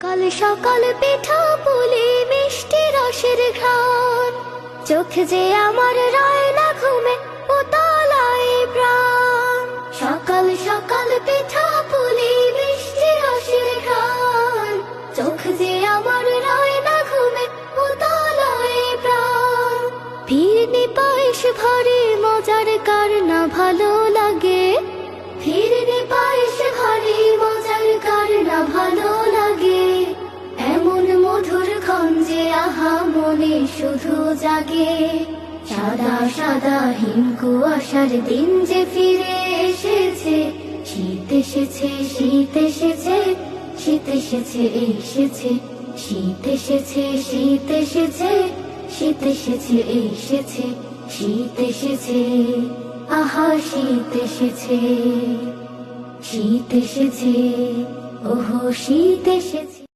কাল সকাল পিঠা পুলি মিষ্টি রসের ঘ্রাণ, চোখ যে আমার রয় না ঘুমে উতলায় প্রাণ। সকাল সকাল পিঠা পুলি মিষ্টি রসের ঘ্রাণ, চোখ যে আমার রয় না ঘুমে উতলায় প্রাণ। ফিরনি পায়েস ভরে মজার কার না ভালো লাগে, ফিরনি পায়েস ভরে মজার কার না ভালো লাগে। এমন মধুর গন্ধে আহা মনে শুধু জাগে। সাদা সাদা হিম কুয়াশার দিন যে ফিরে এসেছে, শীত এসেছে শীত এসেছে শীত এসেছে এসেছে, শীত এসেছে শীত এসেছে শীত এসেছে এসেছে, শীত এসেছে আহা শীত এসেছে, শীত এসেছে ওহো শীত এসেছে।